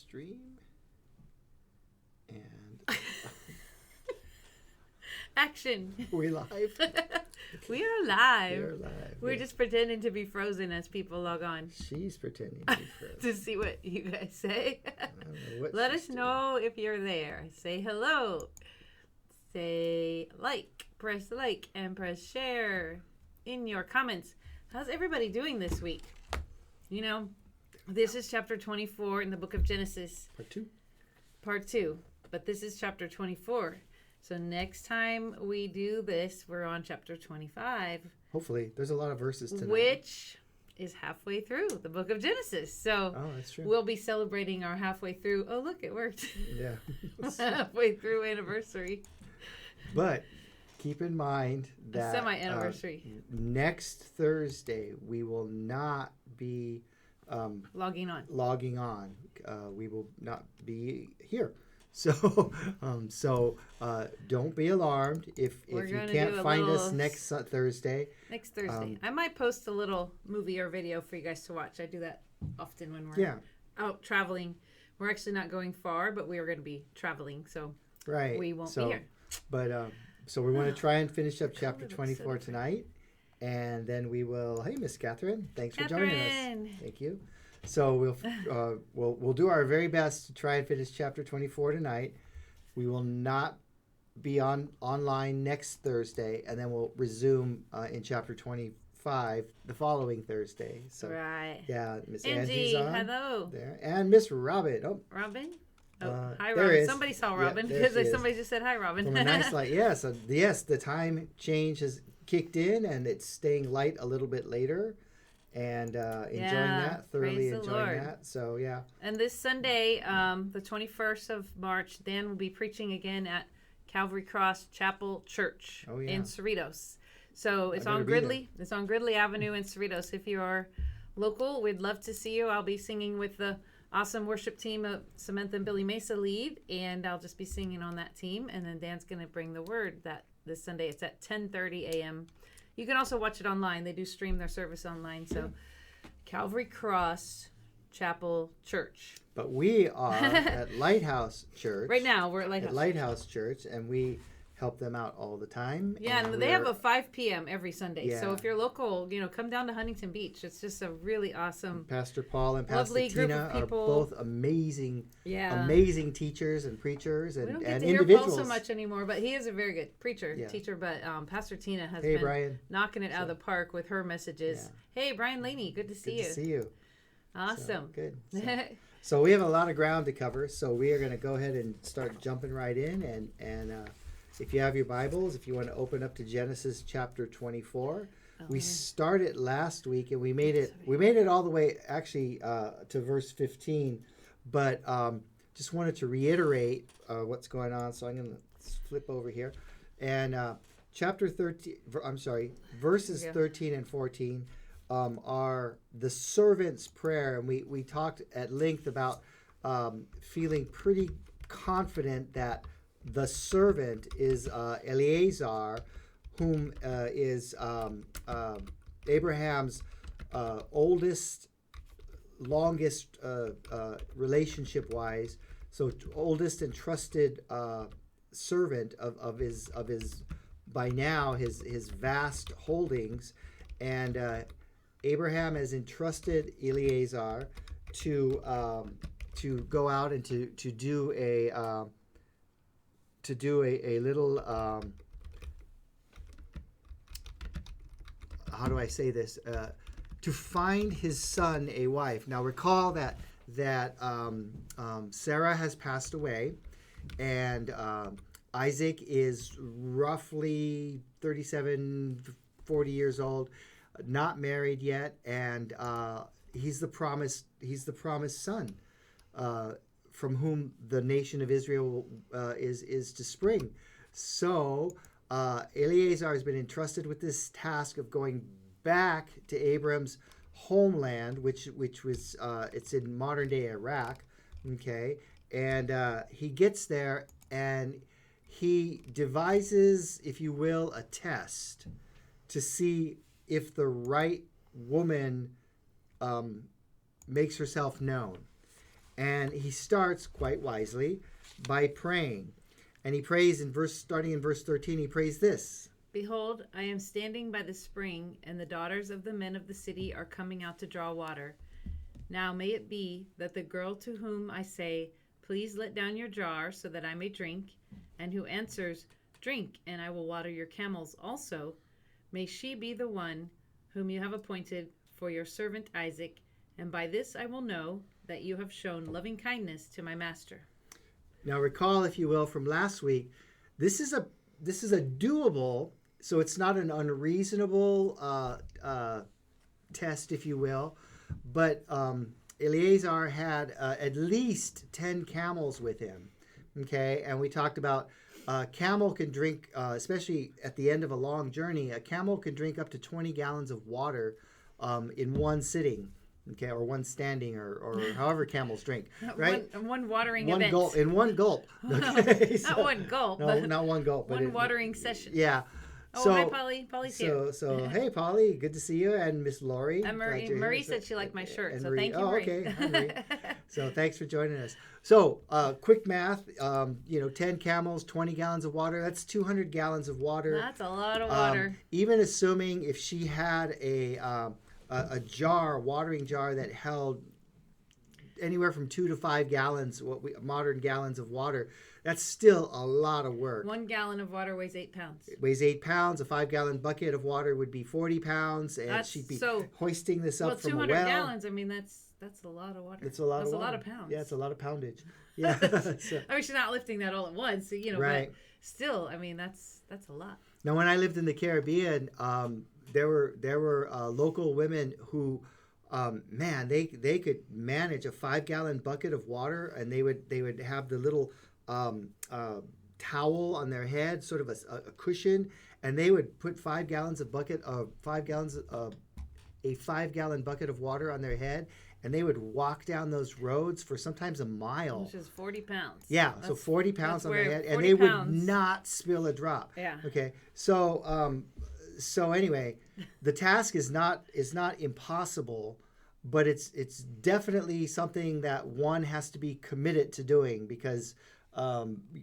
stream. And action. we live. We are live. We're live. We're just pretending to be frozen as people log on She's pretending to be frozen. to see what you guys say. I don't know what Let she's us doing. know if you're there. Say hello. Say like. Press like and press share in your comments. How's everybody doing this week? You know, this is chapter 24 in the book of Genesis. Part 2. But this is chapter 24. So next time we do this, we're on chapter 25. Hopefully. There's a lot of verses tonight. Which is halfway through the book of Genesis. So Oh, that's true. we'll be celebrating our halfway through. Oh, look, it worked. Yeah. Halfway through anniversary. But keep in mind that Semi-anniversary. Next Thursday we will not be Logging on. logging on. We will not be here. So, don't be alarmed if We're you gonna can't do a find us little next Thursday. Next Thursday. I might post a little movie or video for you guys to watch. I do that often when we're Yeah, out traveling. We're actually not going far, but we are going to be traveling, so right. we won't so, be here. But so we want to try and finish up chapter looks 24 so tonight, and then we will. Hey, Miss Catherine, thanks for joining us. Catherine! Thank you. So we'll do our very best to try and finish chapter 24 tonight. We will not be online next Thursday, and then we'll resume in chapter 25 the following Thursday. So Right. yeah, Miss Angie, Angie's on hello. there, and Miss Robin. Oh, Robin? Oh, hi, there Robin. is. Somebody saw Yeah, Robin there because she is. somebody just said hi, Robin. from a nice light. Yeah, so yes, the time change has kicked in, and it's staying light a little bit later. And enjoying Yeah, that, thoroughly praise the enjoying Lord. that. So yeah, And this Sunday, the 21st of March, Dan will be preaching again at Calvary Cross Chapel Church Oh, yeah. in Cerritos. So it's I on better be Gridley. It's on Gridley Avenue in Cerritos. If you are local, we'd love to see you. I'll be singing with the awesome worship team of Samantha and Billy Mesa lead, and I'll just be singing on that team. And then Dan's going to bring the word that this Sunday. It's at 10:30 a.m. You can also watch it online. They do stream their service online. So Calvary Cross Chapel Church. but we are at Lighthouse Church Right now, we're at Lighthouse. At Lighthouse Church, and we help them out all the time. Yeah, and they have a 5 p.m. every Sunday. So Yeah. if you're local, come down to Huntington Beach. It's just a really awesome, Pastor Paul and Pastor lovely group Tina of are people. both amazing teachers and preachers We and, don't get and to hear individuals. Paul so much anymore, but he is a very good teacher. But Pastor Tina has Hey, been Brian. knocking it out of the park with her messages. Hey, Brian Laney, good to see Good you. to see you. Awesome. So, good. So we have a lot of ground to cover, so we are going to go ahead and start jumping right in. And if you have your Bibles, if you want to open up to Genesis chapter 24, we started last week and we made it all the way actually to verse 15, but just wanted to reiterate what's going on. So I'm going to flip over here, and chapter 13. Verses 13 and 14. Are the servant's prayer, and we talked at length about feeling pretty confident that the servant is Eliezer, whom is Abraham's oldest, longest relationship wise, so oldest and trusted servant of his by now his vast holdings, and Abraham has entrusted Eliezer to go out and to do a little how do I say this, to find his son a wife. Now recall that Sarah has passed away, and Isaac is roughly 37, 40 years old, not married yet, and he's the promised son, from whom the nation of Israel is to spring. So Eliezer has been entrusted with this task of going back to Abram's homeland, which was it's in modern day Iraq. Okay, and he gets there and he devises, if you will, a test to see if the right woman makes herself known. And he starts quite wisely by praying. And he prays starting in verse 13, he prays this. Behold, I am standing by the spring, and the daughters of the men of the city are coming out to draw water. Now may it be that the girl to whom I say, please let down your jar so that I may drink, and who answers, drink, and I will water your camels also, may she be the one whom you have appointed for your servant Isaac, and by this I will know that you have shown loving kindness to my master. Now recall, if you will, from last week, this is a doable, so it's not an unreasonable test, if you will, but Eleazar had at least 10 camels with him, okay? And we talked about camel can drink, especially at the end of a long journey, a camel can drink up to 20 gallons of water in one sitting, okay, or one standing, or however camels drink, right? One watering one event. Gulp, in one gulp. Okay? Not one gulp. No, not one gulp. One watering session. Yeah. Oh, so, hi, Polly. Polly's here. So hey, Polly, good to see you, and Miss Lori. And Marie said she liked my shirt, so thank you, Oh, Marie. okay. Hi, Marie. So thanks for joining us. So quick math, 10 camels, 20 gallons of water. That's 200 gallons of water. That's a lot of water. Even assuming if she had a watering jar that held anywhere from 2 to 5 gallons, modern gallons of water, that's still a lot of work. 1 gallon of water weighs 8 pounds. It weighs 8 pounds. A 5-gallon bucket of water would be 40 pounds, and she'd be hoisting this up from a well. 200 gallons. I mean, that's a lot of water. It's a lot of water. That's a lot of pounds. Yeah, it's a lot of poundage. Yeah. I mean, she's not lifting that all at once, right. But still, I mean, that's a lot. Now, when I lived in the Caribbean, there were local women who, they could manage a 5-gallon bucket of water, and they would have the little towel on their head, sort of a cushion, and they would put 5 gallons of a 5-gallon bucket of water on their head, and they would walk down those roads for sometimes a mile. Which is 40 pounds. Yeah, so 40 pounds on their head, and they would not spill a drop. Yeah. Okay, so anyway, the task is not impossible, but it's definitely something that one has to be committed to doing, because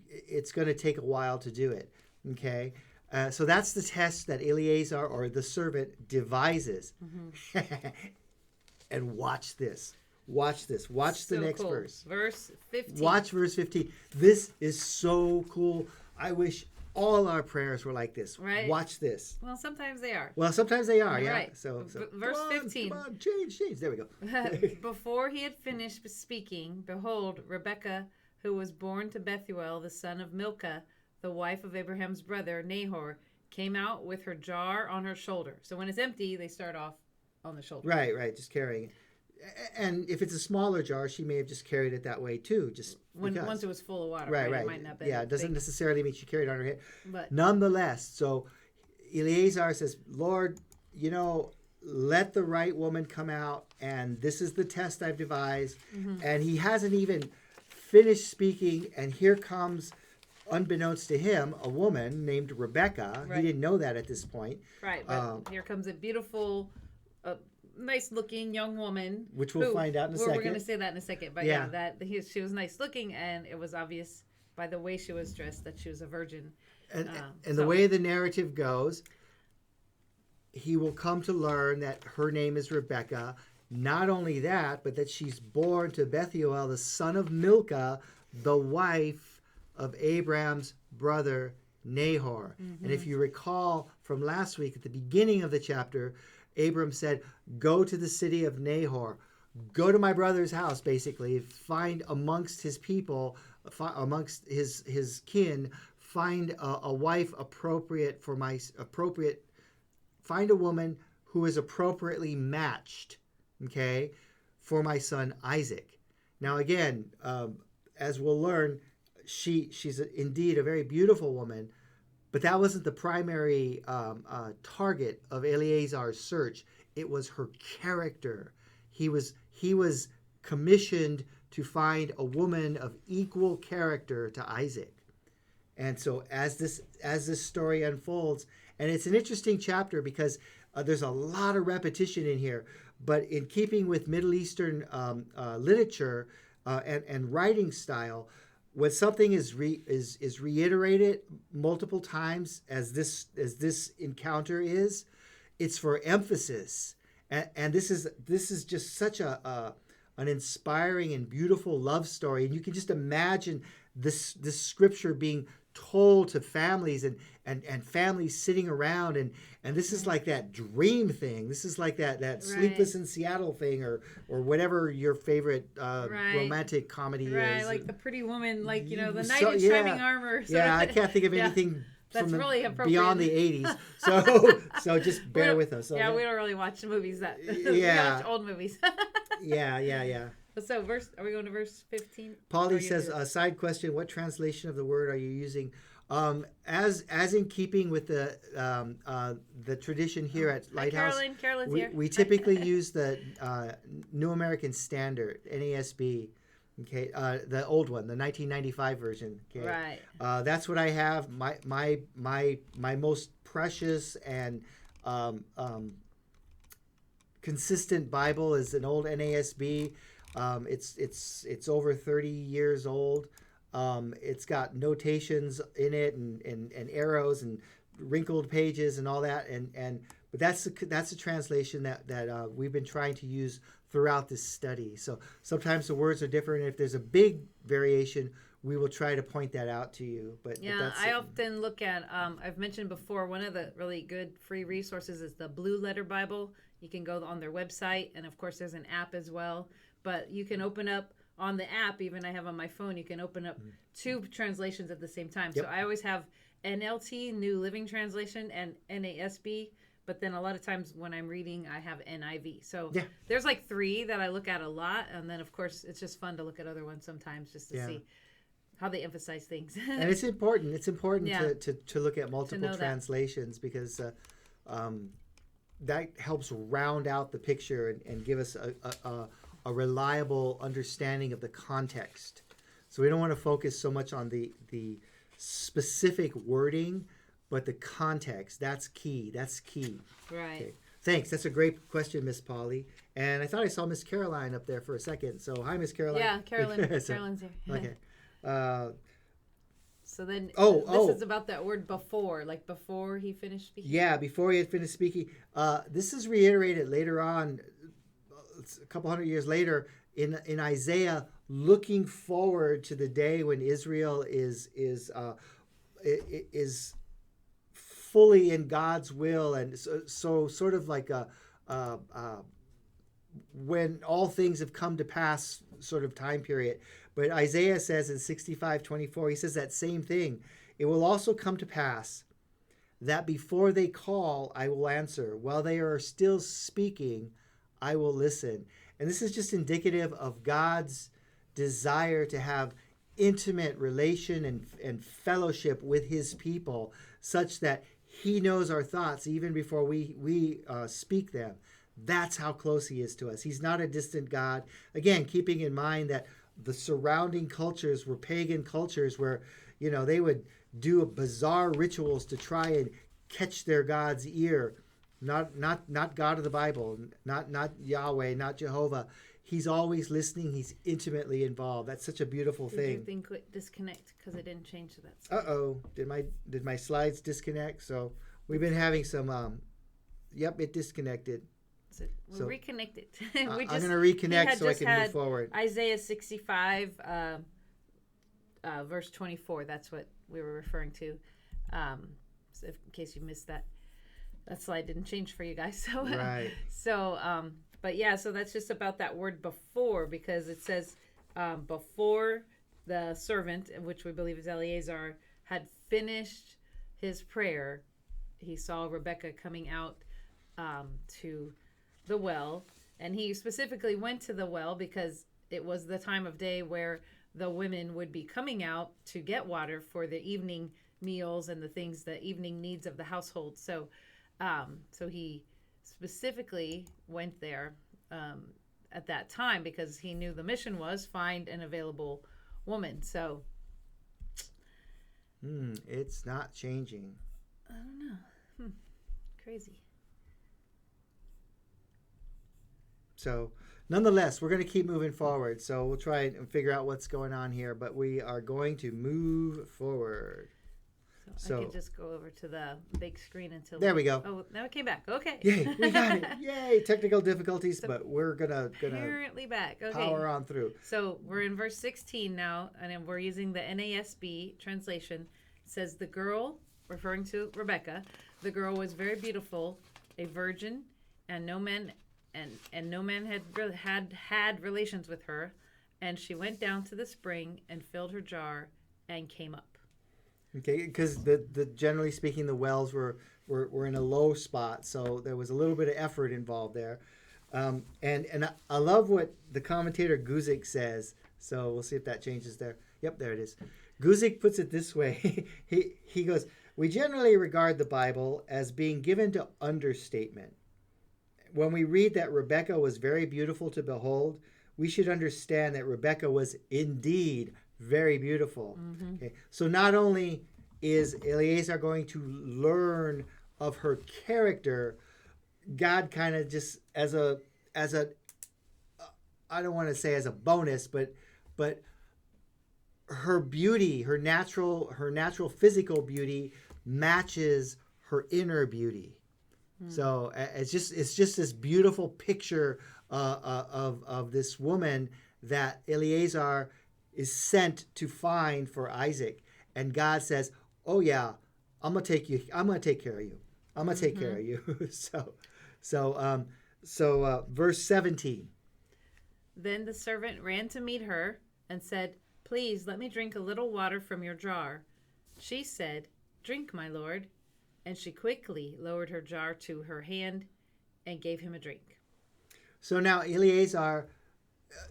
it's going to take a while to do it. Okay, so that's the test that Eleazar, or the servant, devises. Mm-hmm. And watch this. Watch the next cool. verse. Verse 15. Watch verse 15. This is so cool. I wish all our prayers were like this. Right. Watch this. Well, sometimes they are. Yeah. Right. So verse 15. Come on, change. There we go. Before he had finished speaking, behold, Rebekah, who was born to Bethuel, the son of Milcah, the wife of Abraham's brother, Nahor, came out with her jar on her shoulder. So when it's empty, they start off on the shoulder. Right. Just carrying it. And if it's a smaller jar, she may have just carried it that way too, just once it was full of water. Right. It might not be. Yeah, it doesn't necessarily mean she carried it on her head. But nonetheless, so Eleazar says, Lord, let the right woman come out, and this is the test I've devised. Mm-hmm. And he hasn't even finished speaking, and here comes, unbeknownst to him, a woman named Rebekah. Right. He didn't know that at this point. Right, but here comes a beautiful, nice-looking young woman. Which we'll find out in a second. We're going to say that in a second. But she was nice-looking, and it was obvious by the way she was dressed that she was a virgin. And the way the narrative goes, he will come to learn that her name is Rebekah. Not only that, but that she's born to Bethuel, the son of Milcah, the wife of Abraham's brother Nahor. Mm-hmm. And if you recall from last week, at the beginning of the chapter, Abram said, go to the city of Nahor. Go to my brother's house, basically. Find amongst his people, amongst his kin, find a wife appropriate. Find a woman who is appropriately matched, okay, for my son Isaac. Now again, as we'll learn, she's indeed a very beautiful woman, but that wasn't the primary target of Eleazar's search. It was her character. He was commissioned to find a woman of equal character to Isaac. And so as this story unfolds, and it's an interesting chapter because there's a lot of repetition in here, but in keeping with Middle Eastern literature, and writing style. When something is reiterated multiple times, as this encounter is, it's for emphasis, and this is just such an inspiring and beautiful love story, and you can just imagine this scripture being told to families and families sitting around, and this is like that dream thing. This is like that Sleepless in Seattle thing, or whatever your favorite romantic comedy is. Like the Pretty Woman, like the knight in shining armor. I can't think of anything that's from really beyond the 80s. So just bear with us. Okay? We don't really watch movies that. Yeah. We watch old movies. Yeah. So are we going to verse 15? Polly says, side question, what translation of the word are you using? As in keeping with the tradition here at Lighthouse, Carolyn's here. We typically use the New American Standard, NASB, okay, the old one, the 1995 version. Okay? Right. That's what I have. My most precious and consistent Bible is an old NASB. It's over 30 years old. It's got notations in it and arrows and wrinkled pages and all that. But that's a translation that we've been trying to use throughout this study. So sometimes the words are different. And if there's a big variation, we will try to point that out to you. But I often look at, I've mentioned before, one of the really good free resources is the Blue Letter Bible. You can go on their website, and of course there's an app as well. But you can open up on the app, even I have on my phone, you can open up two translations at the same time. Yep. So I always have NLT, New Living Translation, and NASB. But then a lot of times when I'm reading, I have NIV. So there's like three that I look at a lot. And then, of course, it's just fun to look at other ones sometimes just to see how they emphasize things. And it's important. It's important to look at multiple translations because that helps round out the picture and give us a reliable understanding of the context. So we don't want to focus so much on the specific wording, but the context. That's key. Right. Okay. Thanks. That's a great question, Miss Polly. And I thought I saw Miss Caroline up there for a second. So hi, Miss Caroline. Yeah, Carolyn's here. Okay. So then this is about that word before, like before he finished speaking. Yeah, before he had finished speaking. This is reiterated later on, a couple hundred years later, in Isaiah, looking forward to the day when Israel is fully in God's will, and so sort of like when all things have come to pass sort of time period. But Isaiah says in 65:24, he says that same thing. It will also come to pass that before they call, I will answer. While they are still speaking, I will listen. And this is just indicative of God's desire to have intimate relation and fellowship with his people, such that he knows our thoughts even before we speak them. That's how close he is to us. He's not a distant God. Again, keeping in mind that the surrounding cultures were pagan cultures where, they would do bizarre rituals to try and catch their God's ear. Not God of the Bible, not Yahweh, not Jehovah. He's always listening. He's intimately involved. That's such a beautiful thing. Did your thing quit disconnect because it didn't change to that slide? Uh-oh. Did my slides disconnect? So we've been having some it disconnected. We're reconnected. I'm going to reconnect so I can move forward. Isaiah 65, verse 24. That's what we were referring to. So in case you missed that slide didn't change for you guys. So, right. So, so that's just about that word before, because it says before the servant, which we believe is Eleazar, had finished his prayer, he saw Rebecca coming out to the well, and he specifically went to the well because it was the time of day where the women would be coming out to get water for the evening meals and the evening needs of the household. So he specifically went there at that time because he knew the mission was find an available woman. So it's not changing. I don't know. Crazy. So nonetheless, we're going to keep moving forward. So we'll try and figure out what's going on here, but we are going to move forward. So I could just go over to the big screen until... There we go. Oh, now it came back. Okay. Yay, we got it. Yay, technical difficulties, so but we're gonna apparently back. Okay. Power on through. So we're in verse 16 now, and we're using the NASB translation. It says, the girl, referring to Rebecca, the girl was very beautiful, a virgin, and no man had relations with her, and she went down to the spring and filled her jar and came up. Okay, because the generally speaking, the wells were in a low spot, so there was a little bit of effort involved there. And I love what the commentator Guzik says. So we'll see if that changes there. Yep, there it is. Guzik puts it this way. he goes, we generally regard the Bible as being given to understatement. When we read that Rebecca was very beautiful to behold, we should understand that Rebecca was indeed very beautiful. Mm-hmm. Okay. So not only is Eleazar going to learn of her character, God kind of just as a I don't want to say as a bonus, but her beauty, her natural physical beauty matches her inner beauty. So it's just this beautiful picture of this woman that Eleazar is sent to find for Isaac, and God says, "Oh yeah, I'm gonna take care of you. I'm gonna take care of you." So verse 17. Then the servant ran to meet her and said, "Please let me drink a little water from your jar." She said, "Drink, my lord." And she quickly lowered her jar to her hand and gave him a drink. So now Eleazar,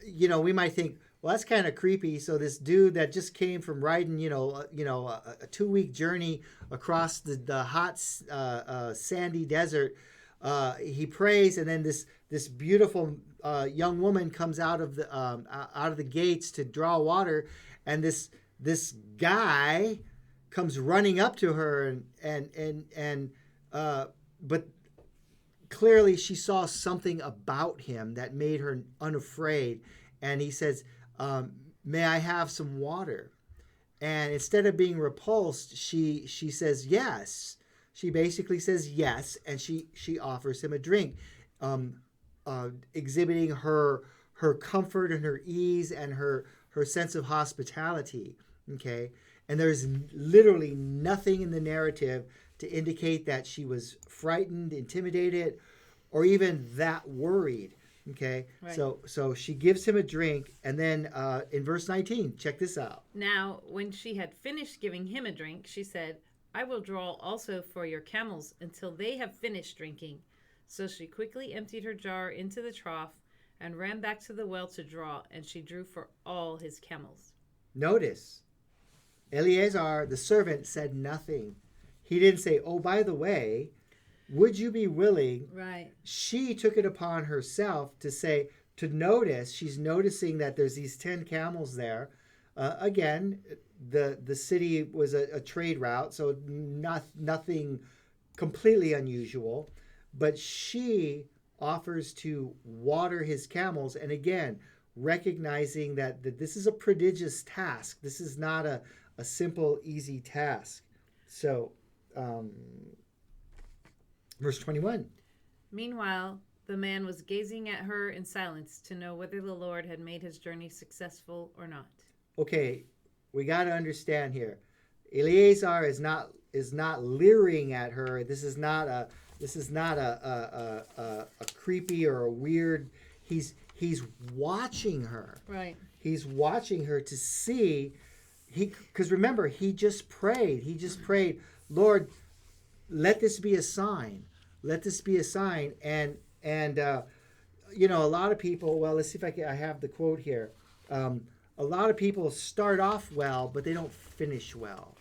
we might think, well, that's kind of creepy. So this dude that just came from riding, a 2-week journey across the hot, sandy desert, he prays, and then this beautiful young woman comes out of the gates to draw water, and this guy comes running up to her, but clearly she saw something about him that made her unafraid, and he says, "May I have some water?" And instead of being repulsed, she says yes. She basically says yes, and she offers him a drink, exhibiting her comfort and her ease and her sense of hospitality. Okay. And there's literally nothing in the narrative to indicate that she was frightened, intimidated, or even that worried. Okay, right. So she gives him a drink, and then in verse 19, check this out. Now, when she had finished giving him a drink, she said, "I will draw also for your camels until they have finished drinking." So she quickly emptied her jar into the trough and ran back to the well to draw, and she drew for all his camels. Notice, Eleazar, the servant, said nothing. He didn't say, "Oh, by the way, would you be willing?" Right. She took it upon herself to notice. She's noticing that there's these 10 camels there. Again, the city was a trade route, so nothing completely unusual. But she offers to water his camels, and again, recognizing that this is a prodigious task. This is not a simple, easy task. So, verse 21. Meanwhile, the man was gazing at her in silence to know whether the Lord had made his journey successful or not. Okay, we got to understand here. Eleazar is not leering at her. This is not a creepy or a weird. He's watching her. Right. He's watching her to see. Because remember, he just prayed, "Lord, let this be a sign. Let this be a sign." And a lot of people. Well, let's see if I have the quote here. A lot of people start off well, but they don't finish well.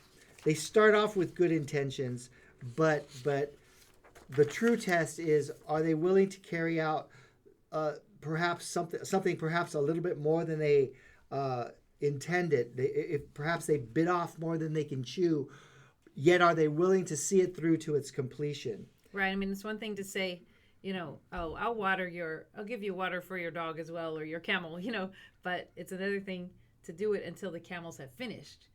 They start off with good intentions, but the true test is: are they willing to carry out perhaps something perhaps a little bit more than they intended? If perhaps they bit off more than they can chew, yet are they willing to see it through to its completion? Right. I mean, it's one thing to say, oh, I'll give you water for your dog as well, or your camel, but it's another thing to do it until the camels have finished,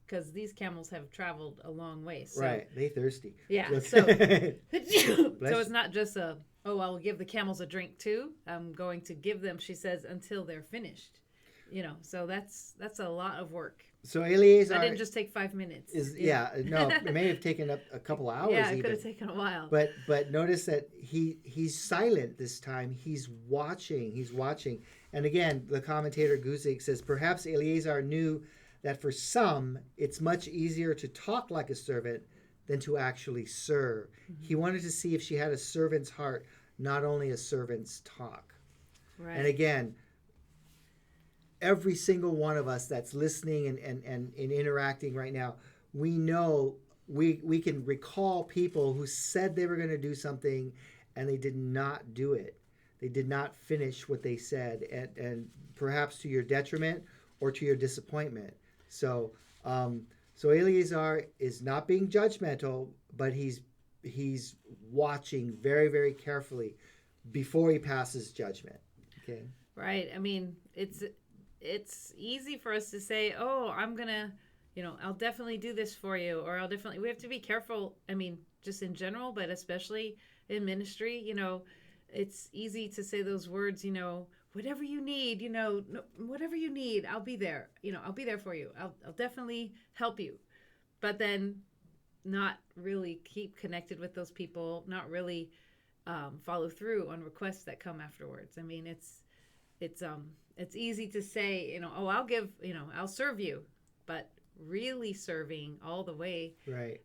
because these camels have traveled a long way. So, right. They thirsty. Yeah. So it's not just I'll give the camels a drink too. I'm going to give them, she says, until they're finished. So that's a lot of work. So Eleazar, I didn't just take 5 minutes. No, it may have taken up a couple hours. Yeah, it could have taken a while. But notice that he's silent this time. He's watching. And again, the commentator Guzik says, perhaps Eleazar knew that for some, it's much easier to talk like a servant than to actually serve. Mm-hmm. He wanted to see if she had a servant's heart, not only a servant's talk. Right. And again, every single one of us that's listening and interacting right now, we know we can recall people who said they were going to do something and they did not do it. They did not finish what they said, and perhaps to your detriment or to your disappointment. So Eleazar is not being judgmental, but he's watching very, very carefully before he passes judgment. Okay. Right. I mean, it's easy for us to say, oh, I'm going to, I'll definitely do this for you, or we have to be careful. I mean, just in general, but especially in ministry, it's easy to say those words, whatever you need, whatever you need, I'll be there. I'll be there for you. I'll definitely help you. But then not really keep connected with those people, not really follow through on requests that come afterwards. I mean, it's easy to say, I'll serve you, but really serving all the way, right?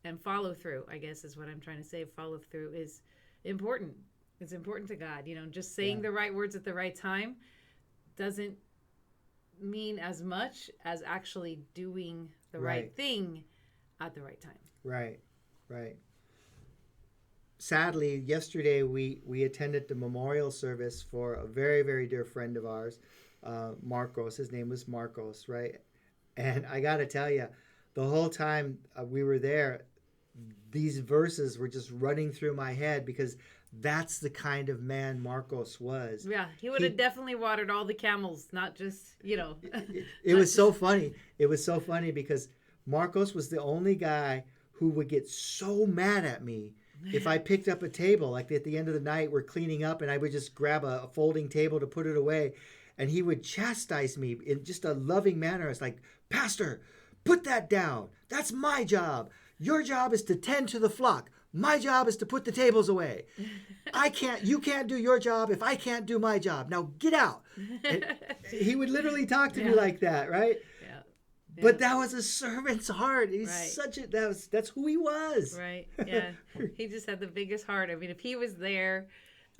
And follow through, I guess, is what I'm trying to say. Follow through is important. It's important to God. Just saying the right words at the right time doesn't mean as much as actually doing the right thing at the right time. Right. Sadly, yesterday we attended the memorial service for a very, very dear friend of ours, Marcos. His name was Marcos, right? And I got to tell you, the whole time we were there, these verses were just running through my head, because that's the kind of man Marcos was. Yeah, he would have definitely watered all the camels, not just, It was so funny. It was so funny because Marcos was the only guy who would get so mad at me if I picked up a table. Like at the end of the night, we're cleaning up and I would just grab a folding table to put it away. And he would chastise me in just a loving manner. It's like, Pastor, put that down. That's my job. Your job is to tend to the flock. My job is to put the tables away. You can't do your job if I can't do my job. Now get out. And he would literally talk to me like that, right? Yeah. But that was a servant's heart. He's that's who he was. Right. Yeah. He just had the biggest heart. I mean, if he was there,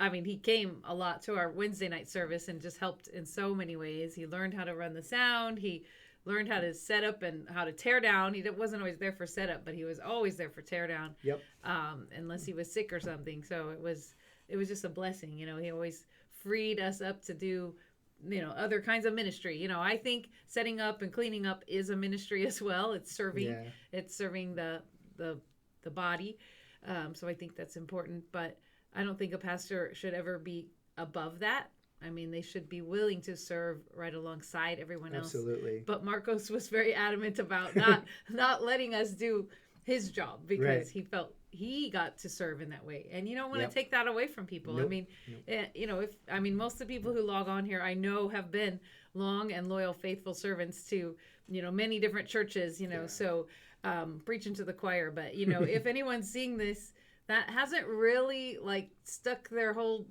he came a lot to our Wednesday night service and just helped in so many ways. He learned how to run the sound. He learned how to set up and how to tear down. He wasn't always there for setup, but he was always there for tear down. Yep. Unless he was sick or something. So it was just a blessing. He always freed us up to do, other kinds of ministry. I think setting up and cleaning up is a ministry as well. It's serving. Yeah. It's serving the body. So I think that's important. But I don't think a pastor should ever be above that. They should be willing to serve right alongside everyone else. Absolutely. But Marcos was very adamant about not letting us do his job, because he felt he got to serve in that way. And you don't want to take that away from people. Nope. Most of the people who log on here, I know, have been long and loyal, faithful servants to, many different churches, so preaching to the choir. But, if anyone's seeing this that hasn't really stuck their whole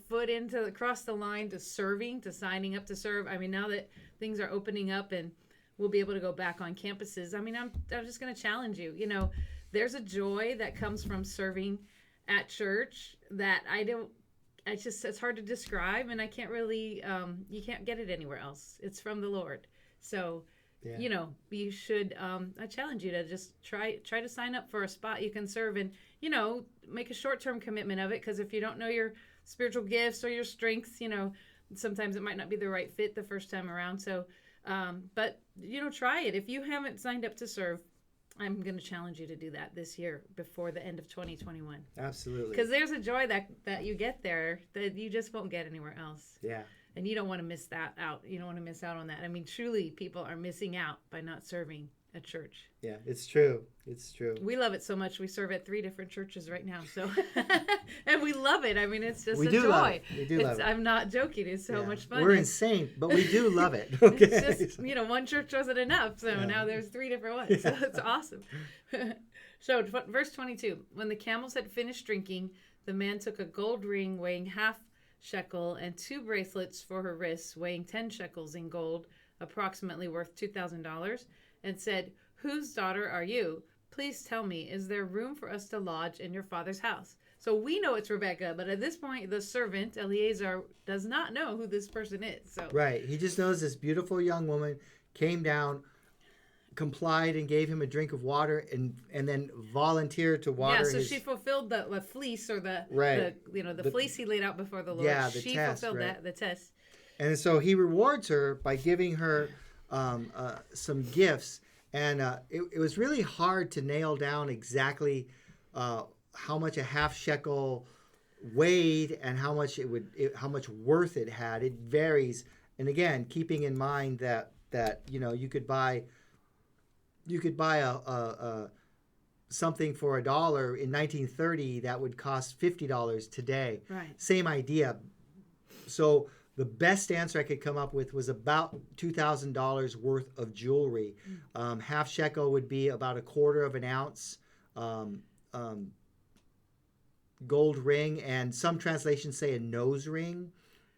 foot across the line to serving, to signing up to serve. Now that things are opening up and we'll be able to go back on campuses, I'm just going to challenge you. There's a joy that comes from serving at church that it's hard to describe, and I can't really, you can't get it anywhere else. It's from the Lord. So, you should, I challenge you to just try to sign up for a spot you can serve, and, make a short-term commitment of it, because if you don't know your spiritual gifts or your strengths, sometimes it might not be the right fit the first time around. So, but, try it. If you haven't signed up to serve, I'm going to challenge you to do that this year before the end of 2021. Absolutely. Because there's a joy that you get there that you just won't get anywhere else. Yeah. And you don't want to miss that out. You don't want to miss out on that. I mean, truly, people are missing out by not serving at church. Yeah, it's true. It's true. We love it so much. We serve at 3 different churches right now. So, and we love it. I mean, it's just We a do joy. love it. We do love it. I'm not joking. It's so much fun. We're insane, but we do love it. Okay. It's just, one church wasn't enough. So now there's 3 different ones. So it's awesome. So verse 22, when the camels had finished drinking, the man took a gold ring weighing half shekel and 2 bracelets for her wrists weighing 10 shekels in gold, approximately worth $2,000, and said, "Whose daughter are you? Please tell me, is there room for us to lodge in your father's house?" So we know it's Rebecca, but at this point, the servant, Eliezer, does not know who this person is. So Right. He just knows this beautiful young woman came down, complied, and gave him a drink of water, and then volunteered to water so she fulfilled the fleece or the fleece he laid out before the Lord. Yeah, the she test, fulfilled right? the test. And so he rewards her by giving her some gifts. And it was really hard to nail down exactly how much a half shekel weighed and how much how much worth it had. It varies. And again, keeping in mind that you could buy a something for $1 in 1930 that would cost $50 today. Right. Same idea. So the best answer I could come up with was about $2,000 worth of jewelry. Half shekel would be about 1/4 of an ounce gold ring, and some translations say a nose ring.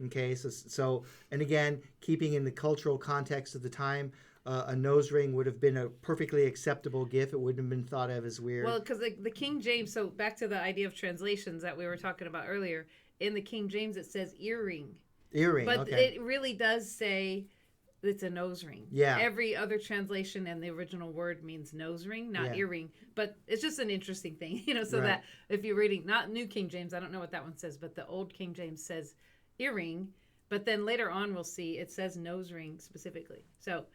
Okay, so and again, keeping in the cultural context of the time, a nose ring would have been a perfectly acceptable gift. It wouldn't have been thought of as weird. Well, because the King James, so back to the idea of translations that we were talking about earlier, in the King James it says earring. Earring, but okay. It really does say it's a nose ring. Yeah. Every other translation and the original word means nose ring, not earring. But it's just an interesting thing, so that if you're reading, not New King James, I don't know what that one says, but the Old King James says earring. But then later on we'll see it says nose ring specifically. So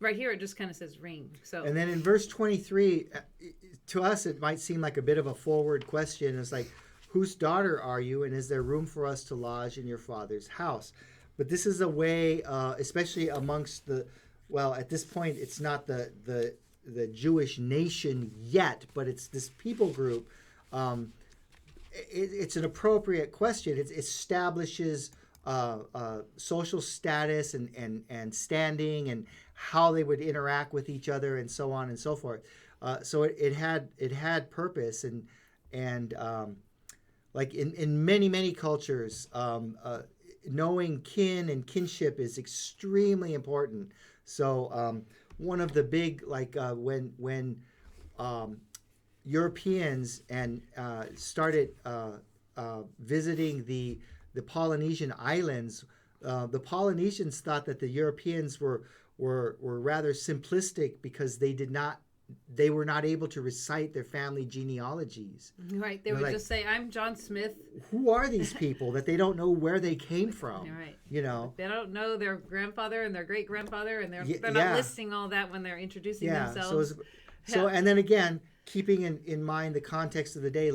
right here it just kind of says ring. So and then in verse 23, to us it might seem like a bit of a forward question. It's like, whose daughter are you, and is there room for us to lodge in your father's house? But this is a way, especially amongst at this point, it's not the Jewish nation yet, but it's this people group. It's an appropriate question. It establishes social status and standing and how they would interact with each other and so on and so forth. So it had purpose and like in many cultures, knowing kin and kinship is extremely important. So one of the big, when Europeans started visiting the Polynesian islands, the Polynesians thought that the Europeans were rather simplistic because they were not able to recite their family genealogies. Right. They would just say, "I'm John Smith." Who are these people that they don't know where they came from? Right. They don't know their grandfather and their great grandfather, and they're not listing all that when they're introducing themselves. So and then again, keeping in mind the context of the day,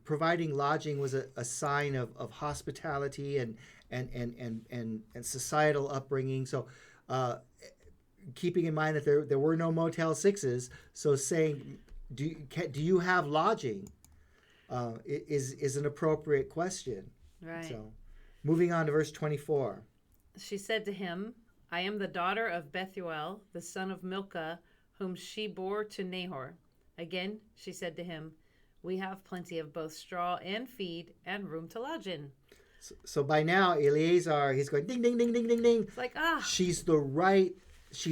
providing lodging was a sign of hospitality and societal upbringing. So keeping in mind that there were no Motel 6s, so saying, do you have lodging is an appropriate question. Right. So moving on to verse 24. She said to him, "I am the daughter of Bethuel, the son of Milcah, whom she bore to Nahor." Again, she said to him, "We have plenty of both straw and feed and room to lodge in." So by now, Eliezer, he's going ding, ding, ding, ding, ding, ding. It's like, she's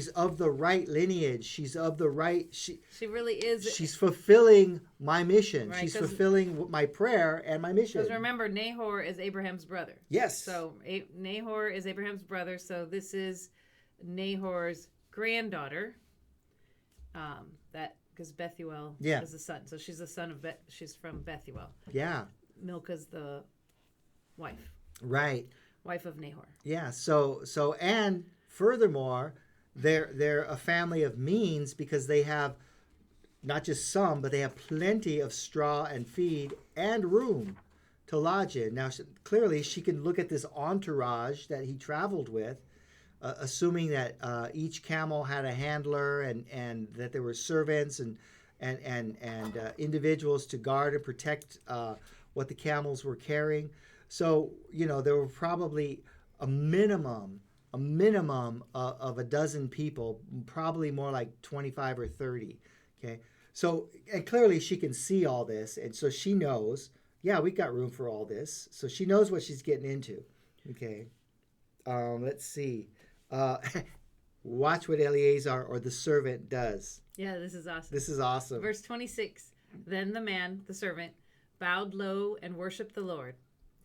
of the right lineage. She's of the right. She really is. She's fulfilling my mission. Right, she's fulfilling my prayer and my mission. Because remember, Nahor is Abraham's brother. Yes. So Nahor is Abraham's brother. So this is Nahor's granddaughter. Because Bethuel is the son. So she's the son of she's from Bethuel. Yeah. Milcah's the wife. Right. Wife of Nahor. Yeah. So and furthermore, they're a family of means because they have not just some, but they have plenty of straw and feed and room to lodge in. Now, clearly, she can look at this entourage that he traveled with, assuming that each camel had a handler and that there were servants and individuals to guard and protect what the camels were carrying. So, there were probably a minimum of a dozen people, probably more like 25 or 30. Okay. So, and clearly she can see all this. And so she knows, yeah, we got room for all this. So she knows what she's getting into. Okay. Let's see. Watch what Eleazar, or the servant, does. Yeah, this is awesome. This is awesome. Verse 26. Then the man, the servant, bowed low and worshiped the Lord.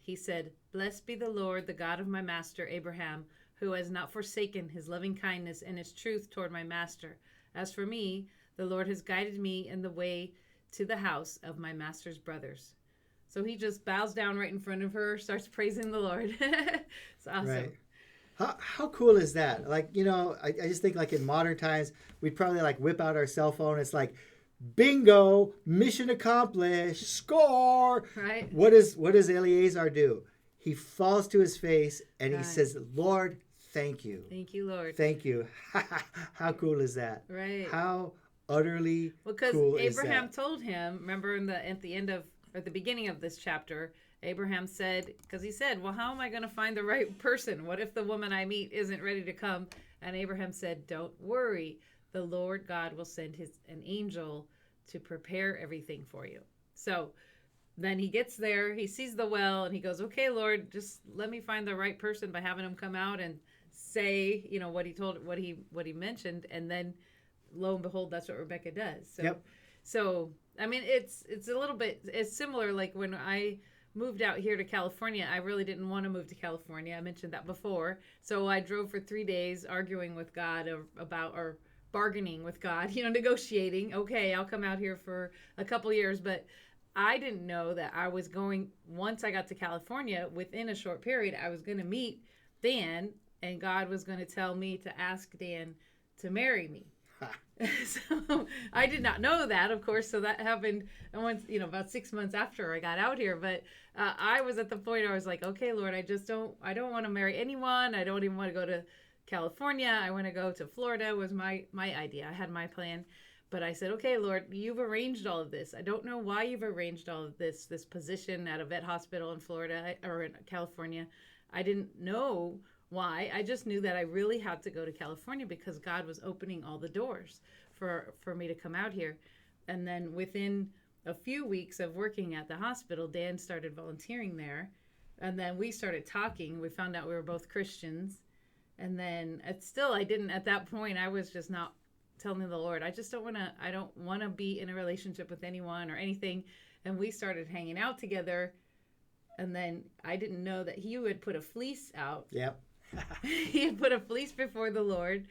He said, "Blessed be the Lord, the God of my master Abraham, who has not forsaken his loving kindness and his truth toward my master. As for me, the Lord has guided me in the way to the house of my master's brothers." So he just bows down right in front of her, starts praising the Lord. It's awesome. Right. How cool is that? Like, I just think like in modern times, we'd probably like whip out our cell phone. It's like, bingo, mission accomplished, score. Right. What does Eleazar do? He falls to his face and he Right. says, "Lord, thank you. Thank you, Lord. Thank you." How cool is that? Right. How utterly Because cool Abraham is that? told him, remember at the beginning of this chapter, Abraham said, because he said, well, how am I going to find the right person? What if the woman I meet isn't ready to come? And Abraham said, don't worry. The Lord God will send an angel to prepare everything for you. So then he gets there, he sees the well, and he goes, okay, Lord, just let me find the right person by having him come out and say, what he mentioned. And then lo and behold, that's what Rebecca does. So, Yep. So I mean, it's a little bit, it's similar. Like when I moved out here to California, I really didn't want to move to California. I mentioned that before. So I drove for 3 days arguing with God or bargaining with God, negotiating. Okay, I'll come out here for a couple years. But I didn't know that I was going, once I got to California, within a short period, I was going to meet Dan, and God was going to tell me to ask Dan to marry me. So I did not know that, of course. So that happened once, about 6 months after I got out here. But I was at the point where I was like, okay, Lord, I don't want to marry anyone. I don't even want to go to California. I want to go to Florida was my idea. I had my plan. But I said, okay, Lord, you've arranged all of this. I don't know why you've arranged all of this position at a vet hospital in Florida or in California. I didn't know why. I just knew that I really had to go to California because God was opening all the doors for me to come out here. And then within a few weeks of working at the hospital, Dan started volunteering there. And then we started talking. We found out we were both Christians. And then at that point, I was just not telling the Lord, I don't want to be in a relationship with anyone or anything. And we started hanging out together. And then I didn't know that he would put a fleece out. Yep. He had put a fleece before the Lord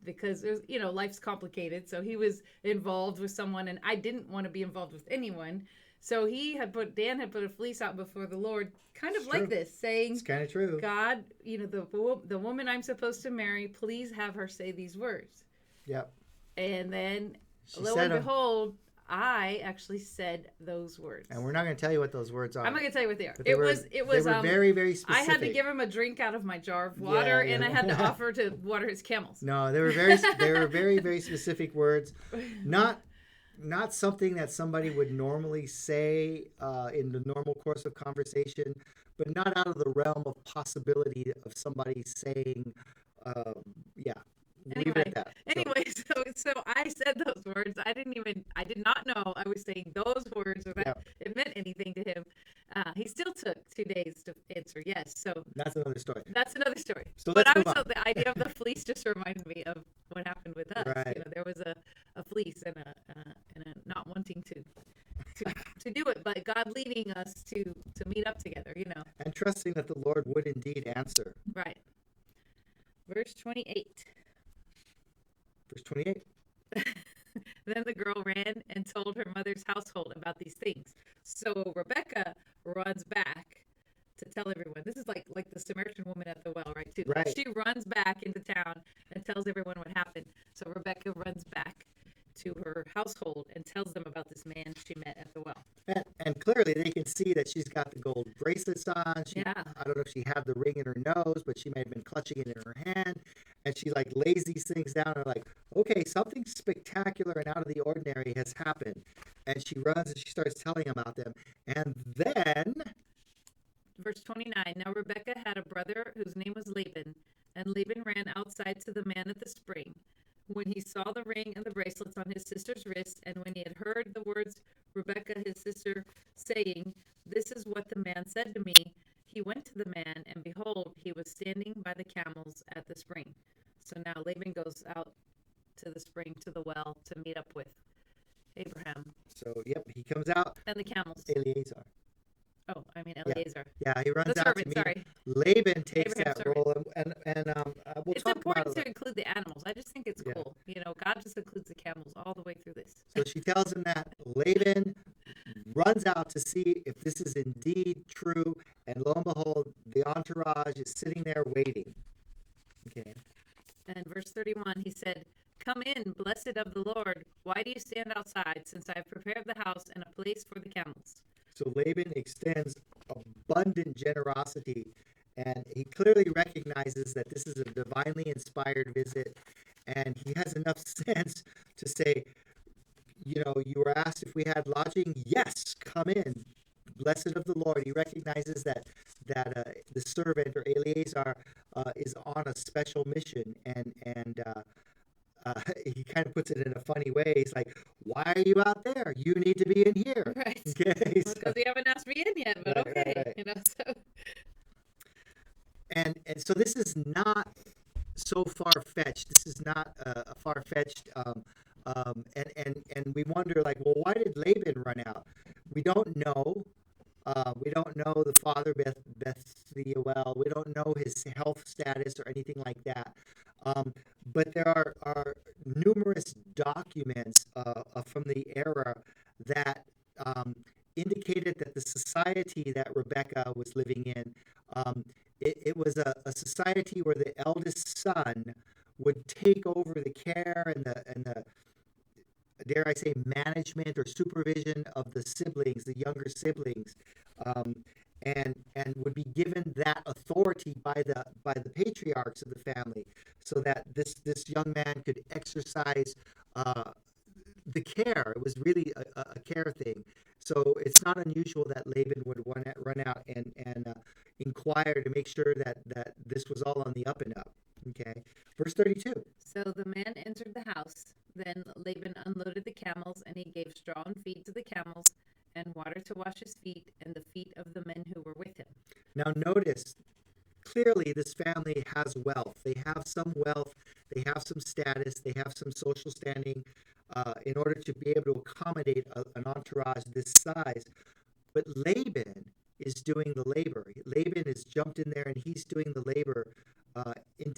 because it was, life's complicated. So he was involved with someone, and I didn't want to be involved with anyone. So Dan had put a fleece out before the Lord, kind of like this, saying, it's kind of true. God, the woman I'm supposed to marry, please have her say these words. Yep. And then, lo said and 'em. behold, I actually said those words. And we're not going to tell you what those words are. I'm not going to tell you what they are. But they were very, very specific. I had to give him a drink out of my jar of water, and I had to offer to water his camels. No, they were very, very specific words. Not something that somebody would normally say in the normal course of conversation, but not out of the realm of possibility of somebody saying, leave it at that. Anyway, so I said those words. I did not know I was saying those words or that it meant anything to him. He still took 2 days to answer yes. So that's another story. So but the idea of the fleece just reminded me of what happened with us. Right. There was a fleece and a not wanting to do it, but God leading us to meet up together. And trusting that the Lord would indeed answer. Right. Verse 28. Verse 28. Then the girl ran and told her mother's household about these things. So Rebecca runs back to tell everyone. This is like the Samaritan woman at the well, right? Too. Right. She runs back into town and tells everyone what happened. So Rebecca runs back to her household and tells them about this man she met at the well. And clearly they can see that she's got the gold bracelets on. Yeah. I don't know if she had the ring in her nose, but she might have been clutching it in her hand. And she like lays these things down and like, okay, something spectacular and out of the ordinary has happened. And she runs and she starts telling about them. And then, Verse 29, now Rebekah had a brother whose name was Laban, and Laban ran outside to the man at the spring. When he saw the ring and the bracelets on his sister's wrist, and when he had heard the words Rebekah his sister saying, "This is what the man said to me," he went to the man, and behold, he was standing by the camels at the spring. So now Laban goes out to the spring, to the well, to meet up with Abraham so yep, he comes out, and the camels. Eleazar. Oh, I mean Eliezer. Yeah, he runs The out to servant, meet sorry. him. Laban takes Abraham's that servant. role, and we'll It's talk about important it. to include the animals. I just think it's Yeah. cool. You know, God just includes the camels all the way through this. So she tells him that Laban runs out to see if this is indeed true, and lo and behold, the entourage is sitting there waiting. Okay. And verse 31, he said, "Come in, blessed of the Lord. Why do you stand outside, since I have prepared the house and a place for the camels?" So Laban extends abundant generosity, and he clearly recognizes that this is a divinely inspired visit, and he has enough sense to say, you know, you were asked if we had lodging. Yes, come in. Blessed of the Lord. He recognizes that the servant or Eleazar is on a special mission, and he kind of puts it in a funny way. He's like, "Why are you out there? You need to be in here." Right. Okay. Because you haven't asked me in yet, but Right, okay. right. You know, so And so this is not so far fetched. This is not a far fetched. And we wonder like, well, why did Laban run out? We don't know. We don't know the father Bethuel. We don't know his health status or anything like that. But there are numerous documents from the era that indicated that the society that Rebecca was living in, it was a society where the eldest son would take over the care and the dare I say, management or supervision of the siblings, the younger siblings, um, and would be given that authority by the patriarchs of the family, so that this young man could exercise the care. It was really a care thing. So it's not unusual that Laban would run out and inquire to make sure that this was all on the up and up. Okay, verse 32. So the man entered the house. Then Laban unloaded the camels, and he gave straw and feed to the camels, and water to wash his feet and the feet of the men who were with him. Now notice, clearly this family has wealth. They have some wealth, they have some status, they have some social standing in order to be able to accommodate an entourage this size. But Laban is doing the labor. Laban has jumped in there and he's doing the labor. And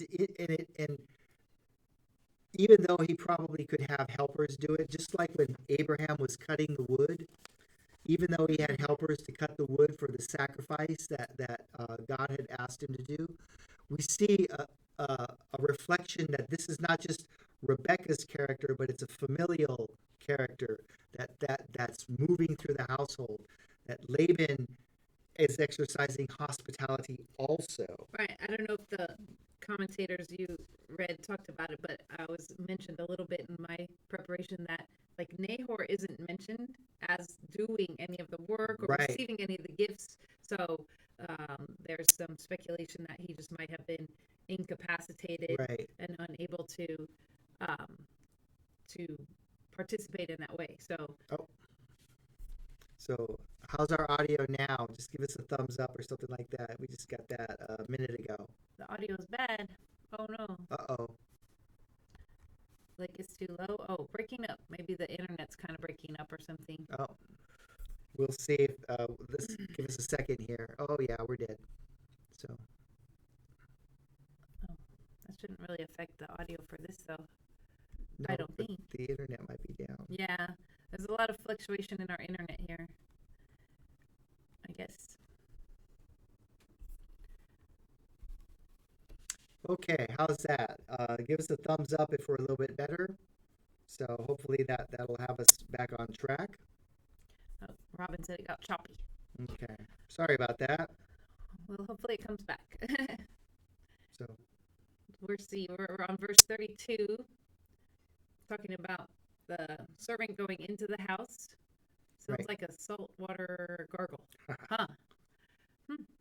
even though he probably could have helpers do it, just like when Abraham was cutting the wood, even though he had helpers to cut the wood for the sacrifice that God had asked him to do, we see a reflection that this is not just Rebecca's character, but it's a familial character that's moving through the household. That Laban is exercising hospitality also. Right. I don't know if the commentators you read talked about it, but I was mentioned a little bit in my preparation that like Nahor isn't mentioned as doing any of the work or Right. receiving any of the gifts. So there's some speculation that he just might have been incapacitated Right. and unable to participate in that way. So Oh. So how's our audio now? Just give us a thumbs up or something like that. We just got that a minute ago. the audio is bad. Oh no. Uh-oh. Like it's too low. Oh, breaking up. Maybe the internet's kind of breaking up or something. Oh. We'll see if let's give us a second here. Oh yeah, we're dead. So Oh, that shouldn't really affect the audio for this though. no, I don't but think. the internet might be down. Yeah, there's a lot of fluctuation in our internet here. I guess. Okay, how's that? Give us a thumbs up if we're a little bit better. So hopefully that'll have us back on track. Oh, Robin said it got choppy. Okay. Sorry about that. Well, hopefully it comes back. So We're on verse 32, talking about the servant going into the house. Sounds right. like a saltwater gargle. Huh.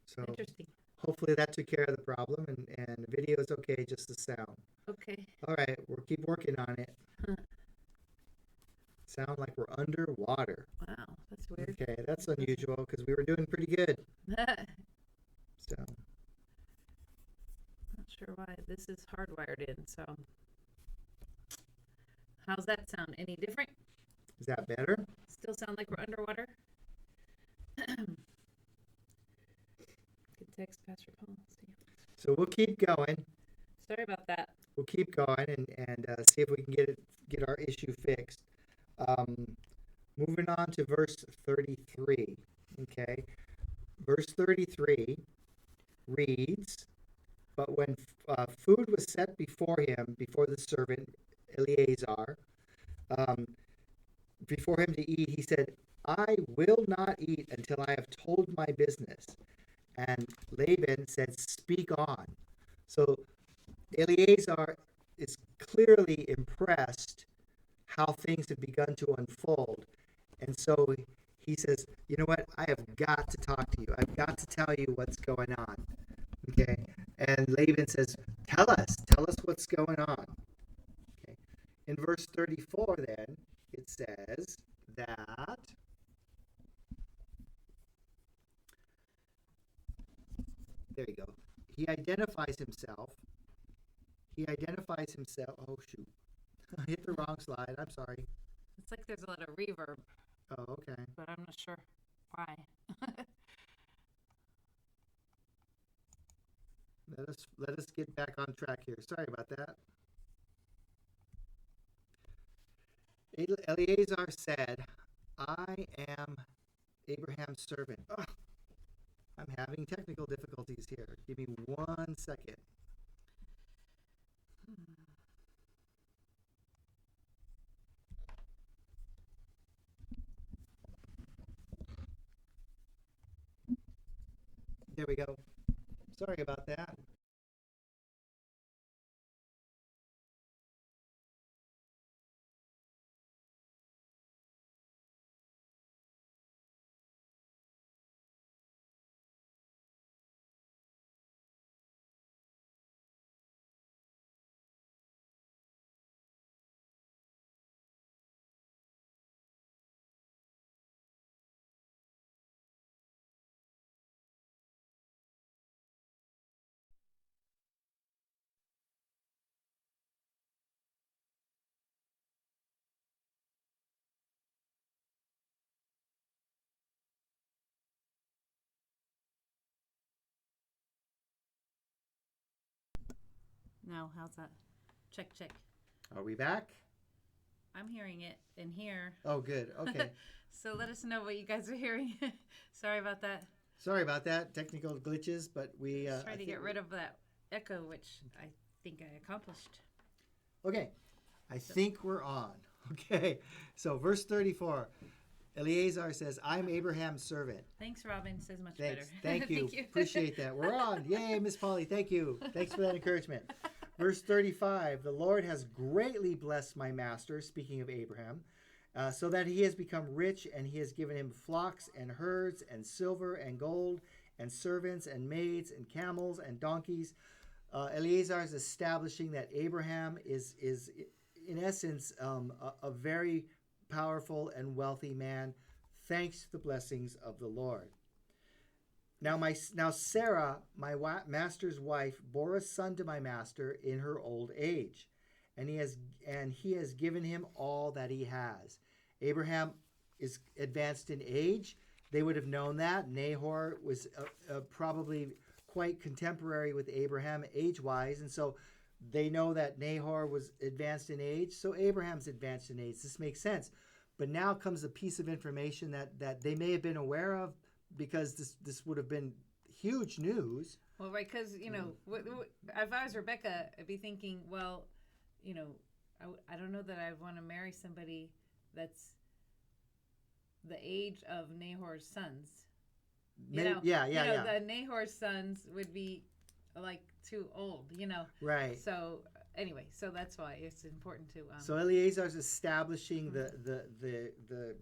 So Interesting. hopefully that took care of the problem, and the video is okay, just the sound. Okay. All right, we'll keep working on it. Sound like we're underwater. Wow, that's weird. Okay, that's unusual because we were doing pretty good. Not So sure why this is hardwired in. So, how's that sound? Any different? is that better? Still sound like we're underwater? Good text, Pastor Paul. See. So we'll keep going. Sorry about that. We'll keep going and see if we can get our issue fixed. Moving on to verse 33. Okay, verse 33 reads, "But when food was set before him, before the servant Eleazar, um, before him to eat, he said, 'I will not eat until I have told my business.' And Laban said, 'Speak on.'" So Eleazar is clearly impressed how things have begun to unfold. And so he says, "You know what? I have got to talk to you. I've got to tell you what's going on." Okay. And Laban says, tell us what's going on. Okay. In verse 34, then, it says that there you go. He identifies himself. Oh, shoot. I hit the wrong slide. I'm sorry. It's like there's a lot of reverb, Oh, okay. but I'm not sure why. Let us get back on track here. Sorry about that. Eleazar said, "I am Abraham's servant." Oh, I'm having technical difficulties here. Give me 1 second. There we go. Sorry about that. Now, how's that? Check, check. Are we back? I'm hearing it in here. Oh, good. Okay. So let us know what you guys are hearing. Sorry about that. Sorry about that. Technical glitches, but we Try to get rid of that echo, which I think I accomplished. Okay. I think we're on. Okay. So verse 34. Eleazar says, "I'm Abraham's servant." Thanks, Robin. Says much Thanks. better. Thank you. Thank you. Appreciate that. We're on. Yay, Miss Polly. Thank you. Thanks for that encouragement. Verse 35, "The Lord has greatly blessed my master," speaking of Abraham, "so that he has become rich, and he has given him flocks and herds and silver and gold and servants and maids and camels and donkeys." Eleazar is establishing that Abraham is in essence, a very powerful and wealthy man, thanks to the blessings of the Lord. Now Sarah, my master's wife, bore a son to my master in her old age, and he has given him all that he has. Abraham is advanced in age. They would have known that. Nahor was probably quite contemporary with Abraham age-wise, and so they know that Nahor was advanced in age, so Abraham's advanced in age. This makes sense. But now comes a piece of information that they may have been aware of, because this would have been huge news. Well, right, because, if I was Rebecca, I'd be thinking, well, I don't know that I want to marry somebody that's the age of Nahor's sons. The Nahor's sons would be like too old, Right. So anyway, so that's why it's important to. So Eleazar's establishing the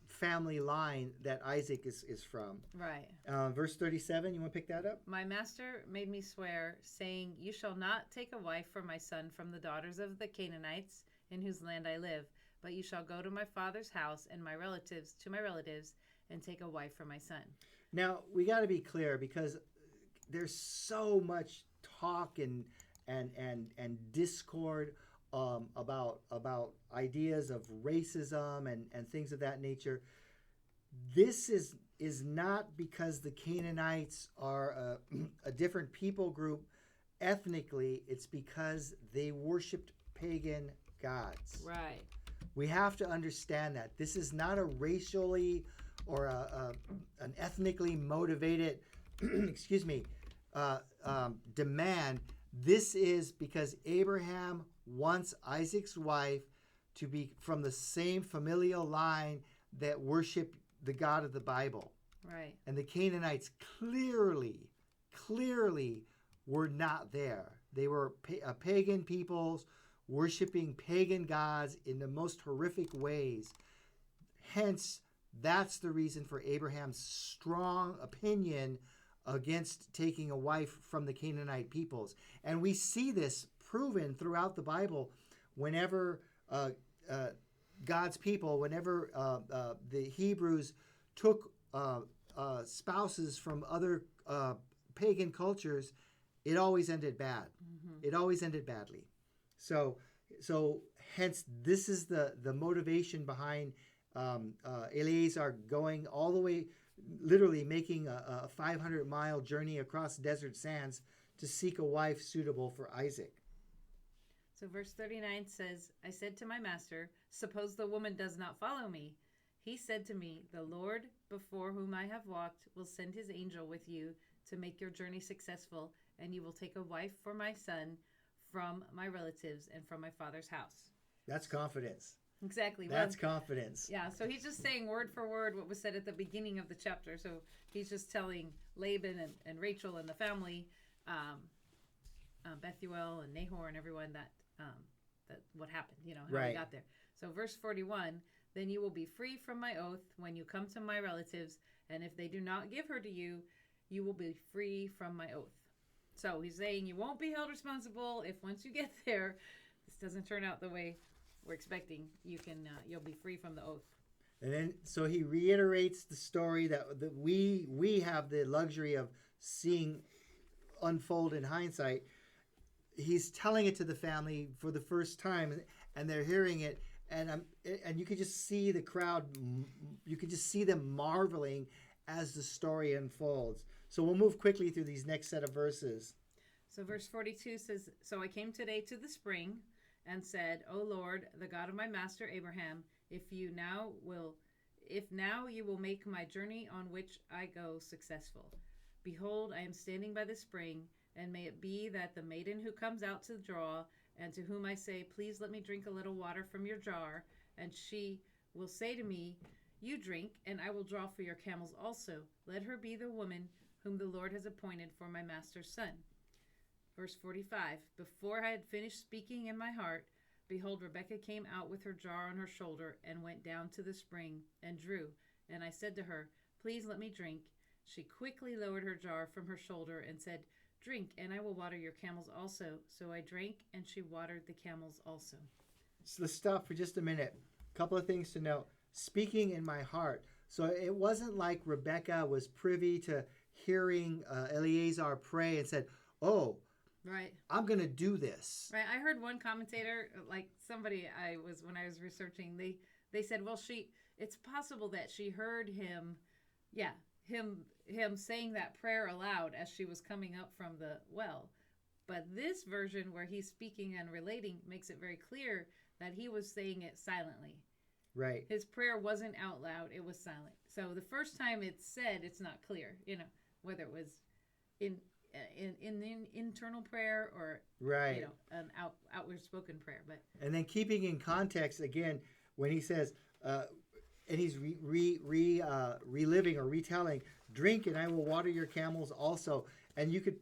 family line that Isaac is from. Right. Verse 37, you want to pick that up? My master made me swear, saying, "You shall not take a wife for my son from the daughters of the Canaanites in whose land I live, but you shall go to my father's house and my relatives and take a wife for my son." Now, we got to be clear because there's so much talk and discord about ideas of racism and things of that nature. This is not because the Canaanites are a different people group ethnically. It's because they worshipped pagan gods. Right. We have to understand that this is not a racially or an ethnically motivated demand. This is because Abraham wants Isaac's wife to be from the same familial line that worship the God of the Bible. Right. And the Canaanites clearly were not there. They were pagan peoples worshiping pagan gods in the most horrific ways. Hence, that's the reason for Abraham's strong opinion against taking a wife from the Canaanite peoples. And we see this proven throughout the Bible whenever God's people, whenever the Hebrews took spouses from other pagan cultures, it always ended bad. Mm-hmm. It always ended badly. So hence, this is the motivation behind Eleazar going all the way, literally making a 500-mile journey across desert sands to seek a wife suitable for Isaac. So verse 39 says, "I said to my master, suppose the woman does not follow me. He said to me, the Lord before whom I have walked will send his angel with you to make your journey successful, and you will take a wife for my son from my relatives and from my father's house." That's confidence. Exactly. That's confidence. Yeah, so he's just saying word for word what was said at the beginning of the chapter. So he's just telling Laban and Rachel and the family, Bethuel and Nahor and everyone that what happened, how right. we got there. So verse 41, "Then you will be free from my oath when you come to my relatives, and if they do not give her to you, you will be free from my oath." So he's saying you won't be held responsible if once you get there, this doesn't turn out the way we're expecting. You'll be free from the oath. And then so he reiterates the story that we have the luxury of seeing unfold in hindsight. He's telling it to the family for the first time, and they're hearing it, and you can just see the crowd. You can just see them marveling as the story unfolds. So we'll move quickly through these next set of verses. So verse 42 says, "So I came today to the spring and said, O Lord, the God of my master Abraham, if now you will make my journey on which I go successful. Behold, I am standing by the spring, and may it be that the maiden who comes out to draw, and to whom I say, please let me drink a little water from your jar, and she will say to me, you drink, and I will draw for your camels also. Let her be the woman whom the Lord has appointed for my master's son." Verse 45, "Before I had finished speaking in my heart, behold, Rebekah came out with her jar on her shoulder and went down to the spring and drew. And I said to her, please let me drink. She quickly lowered her jar from her shoulder and said, drink, and I will water your camels also. So I drank, and she watered the camels also." So let's stop for just a minute. A couple of things to note. Speaking in my heart. So it wasn't like Rebekah was privy to hearing Eleazar pray and said, oh, right, I'm going to do this. Right. I heard one commentator, like somebody when I was researching, they said, well, it's possible that she heard him saying that prayer aloud as she was coming up from the well. But this version where he's speaking and relating makes it very clear that he was saying it silently. Right. His prayer wasn't out loud, it was silent. So the first time it's said, it's not clear, whether it was in the internal prayer or right, an outward spoken prayer. But and then keeping in context again when he says, and he's reliving or retelling, drink and I will water your camels also. And you could,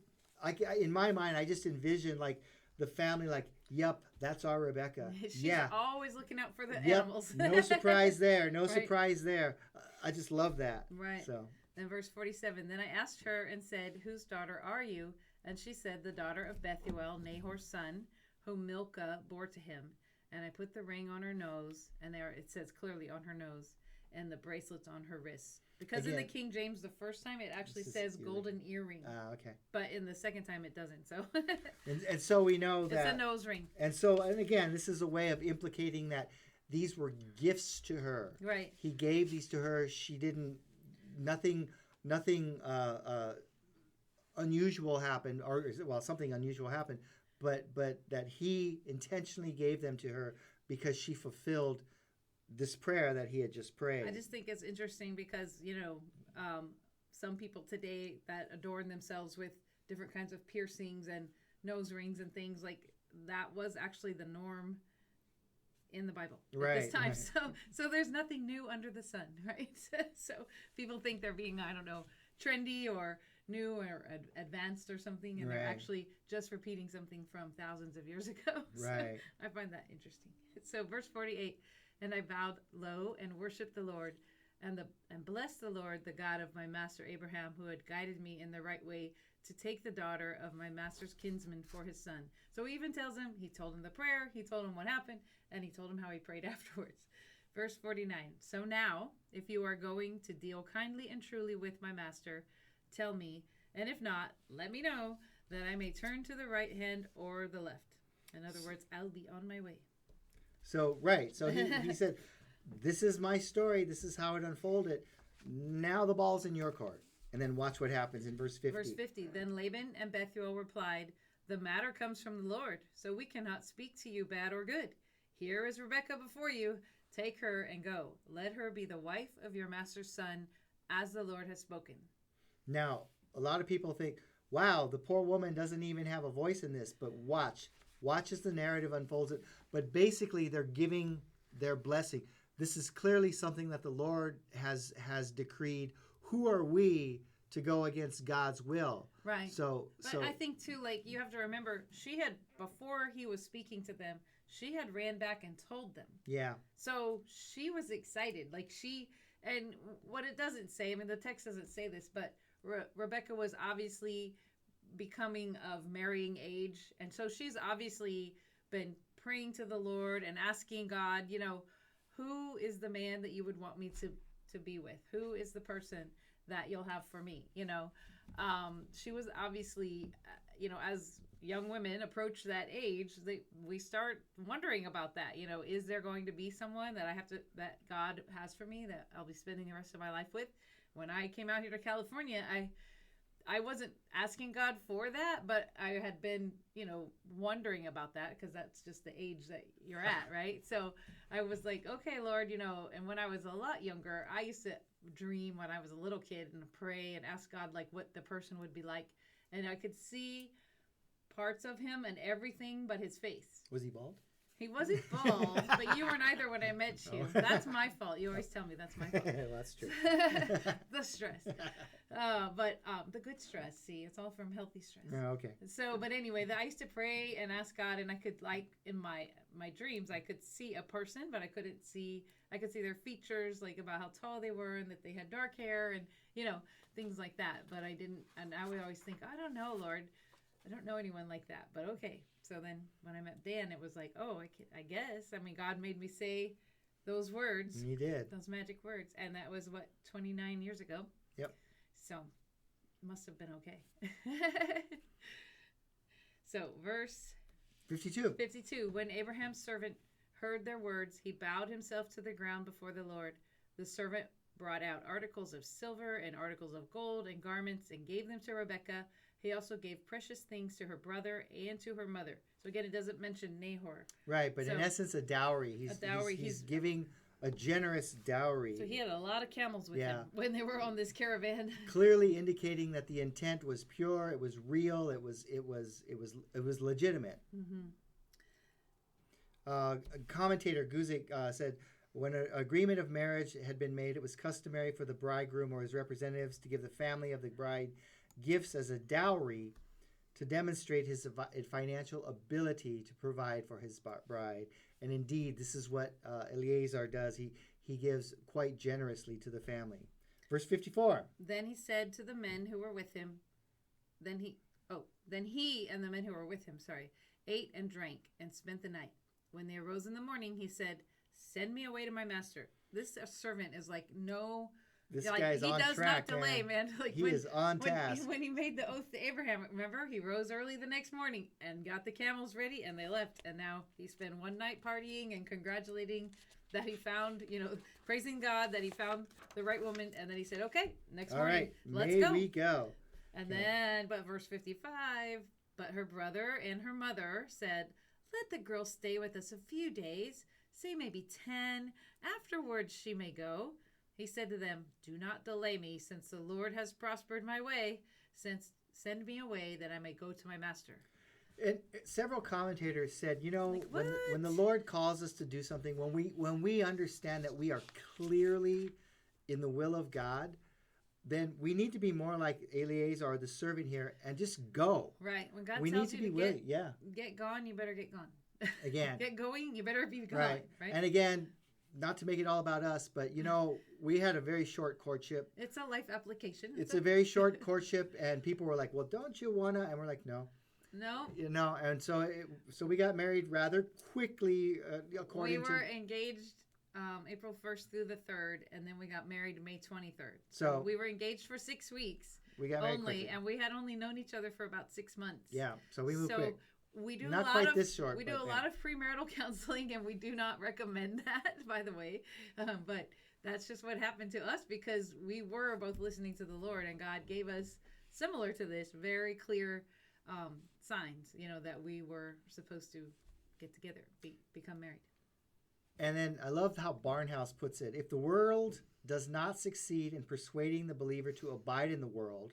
in my mind, I just envision like the family, like, yep, that's our Rebecca. She's always looking out for the yep, animals. No surprise there. No right. surprise there. I just love that. Right. So then verse 47, then I asked her and said, whose daughter are you? And she said, the daughter of Bethuel, Nahor's son, whom Milcah bore to him. And I put the ring on her nose, and there it says clearly on her nose, and the bracelets on her wrists. Because in the King James, the first time it actually says golden earring. Okay. But in the second time it doesn't. So and so we know that it's a nose ring. And again, this is a way of implicating that these were gifts to her. Right. He gave these to her. She didn't. Nothing unusual happened, or something unusual happened, but that he intentionally gave them to her because she fulfilled this prayer that he had just prayed. I just think it's interesting because some people today that adorn themselves with different kinds of piercings and nose rings and things, like that was actually the norm in the Bible at this time. Right. So there's nothing new under the sun, right? So people think they're being, I don't know, trendy or new or advanced or something, and they're actually just repeating something from thousands of years ago. Right. So I find that interesting. So verse 48, and I bowed low and worshiped the Lord and blessed the Lord, the God of my master Abraham, who had guided me in the right way to take the daughter of my master's kinsman for his son. So he even tells him, he told him the prayer, he told him what happened, and he told him how he prayed afterwards. Verse 49, so now, if you are going to deal kindly and truly with my master, tell me, and if not, let me know, that I may turn to the right hand or the left. In other words, I'll be on my way. So he said, this is my story, this is how it unfolded. Now the ball's in your court. And then watch what happens in verse 50. Verse 50, then Laban and Bethuel replied, the matter comes from the Lord, so we cannot speak to you bad or good. Here is Rebekah before you. Take her and go. Let her be the wife of your master's son, as the Lord has spoken. Now, a lot of people think, wow, the poor woman doesn't even have a voice in this. But watch as the narrative unfolds it. But basically, they're giving their blessing. This is clearly something that the Lord has decreed. Who are we to go against God's will? Right. So I think too, like, you have to remember, she had, before he was speaking to them, she had ran back and told them. Yeah. So she was excited. Like and what it doesn't say, I mean, the text doesn't say this, but Rebecca was obviously becoming of marrying age. And so she's obviously been praying to the Lord and asking God, who is the man that you would want me to be with? Who is the person that you'll have for me? She was obviously, as young women approach that age, we start wondering about that. Is there going to be someone that God has for me that I'll be spending the rest of my life with? When I came out here to California, I wasn't asking God for that, but I had been, wondering about that because that's just the age that you're at, right? So I was like, okay, Lord, and when I was a lot younger, I used to dream when I was a little kid and pray and ask God, like, what the person would be like. And I could see parts of him and everything but his face. Was he bald? He wasn't bald, but you weren't either when I met you. That's my fault. You always tell me that's my fault. Well, that's true. The stress. But the good stress, see, it's all from healthy stress. Oh, okay. So, but anyway, I used to pray and ask God, and I could, like, in my dreams, I could see a person, but I could see their features, like about how tall they were and that they had dark hair and, things like that. But I didn't, and I would always think, I don't know, Lord. I don't know anyone like that, but okay. So then when I met Dan, it was like, oh, I guess. I mean, God made me say those words. He did. Those magic words. And that was, 29 years ago? Yep. So must have been okay. So verse 52. When Abraham's servant heard their words, he bowed himself to the ground before the Lord. The servant brought out articles of silver and articles of gold and garments and gave them to Rebekah. He also gave precious things to her brother and to her mother. So again, it doesn't mention Nahor. Right, but in essence, a dowry. He's giving a generous dowry. So he had a lot of camels with Yeah. him when they were on this caravan. Clearly indicating that the intent was pure, it was real, it was legitimate. Mm-hmm. Commentator Guzik said, when an agreement of marriage had been made, it was customary for the bridegroom or his representatives to give the family of the bride gifts as a dowry to demonstrate his financial ability to provide for his bride. And indeed, this is what Eleazar does. He gives quite generously to the family. Verse 54. Then he said to the men who were with him, then he and the men who were with him, ate and drank and spent the night. When they arose in the morning, he said, "Send me away to my master." This servant is like, no. This guy's on track. He does not delay, man. Like he is on task. When he made the oath to Abraham, remember, he rose early the next morning and got the camels ready, and they left. And now he spent one night partying and congratulating that he found, praising God that he found the right woman. And then he said, "Okay, next morning, let's go." We go. And then, but verse 55, but her brother and her mother said, "Let the girl stay with us a few days, say maybe 10. Afterwards she may go." He said to them, "Do not delay me, since the Lord has prospered my way. Send me away that I may go to my master." And several commentators said, when the Lord calls us to do something, when we understand that we are clearly in the will of God, then we need to be more like Eleazar, the servant here, and just go. Right. When God we tells need to you be willing. get gone, you better get gone. Again. Get going, you better be gone. Right. And again, not to make it all about us, but we had a very short courtship. It's a life application. It's a very short courtship, and people were like, "Well, don't you wanna?" And we're like, "No." No. And so we got married rather quickly, according to. We were engaged April 1st through the 3rd, and then we got married May 23rd. So we were engaged for 6 weeks. We got married only, quickly. and we had only known each other for about 6 months. Yeah, so we moved quick. We do not a lot quite of this short. We do a lot of premarital counseling, and we do not recommend that, by the way. But that's just what happened to us because we were both listening to the Lord, and God gave us, similar to this, very clear signs, that we were supposed to get together, become married. And then I love how Barnhouse puts it. If the world does not succeed in persuading the believer to abide in the world,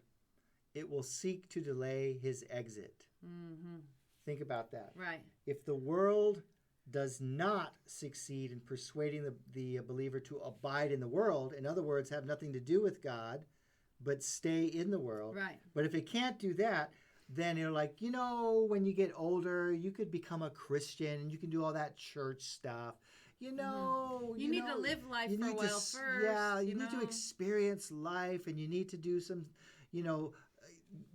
it will seek to delay his exit. Mm-hmm. Think about that. Right. If the world does not succeed in persuading the believer to abide in the world, in other words, have nothing to do with God, but stay in the world. Right. But if it can't do that, then you're like, when you get older, you could become a Christian and you can do all that church stuff. You need to live life for a while first. Yeah, you need to experience life, and you need to do some,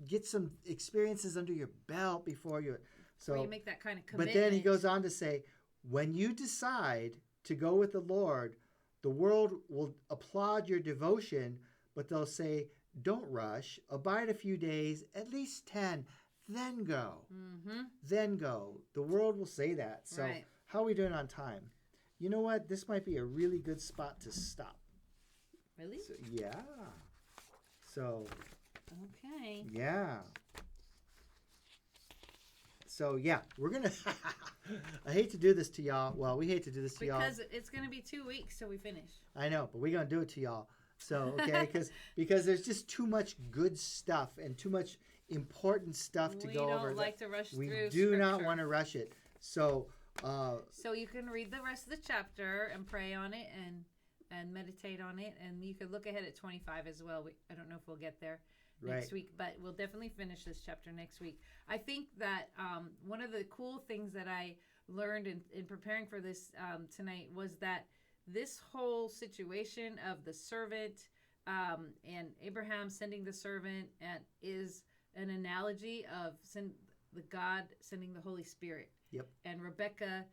get some experiences under your belt before you. So you make that kind of commitment. But then he goes on to say, when you decide to go with the Lord, the world will applaud your devotion, but they'll say, don't rush, abide a few days, at least 10, then go. Mm-hmm. Then go. The world will say that. So How are we doing on time? You know what? This might be a really good spot to stop. Really? Yeah. So. Okay. Yeah. So, yeah, we're going to... I hate to do this to y'all. Well, we hate to do this to y'all. Because it's going to be 2 weeks till we finish. I know, but we're going to do it to y'all. So, okay, because there's just too much good stuff and too much important stuff to go over. We don't like to rush through We do scripture. not want to rush it. So you can read the rest of the chapter and pray on it and meditate on it. And you could look ahead at 25 as well. I don't know if we'll get there next week, but we'll definitely finish this chapter next week. I think that one of the cool things that I learned in preparing for this tonight was that this whole situation of the servant and Abraham sending the servant is an analogy of the God sending the Holy Spirit. Yep. And Rebecca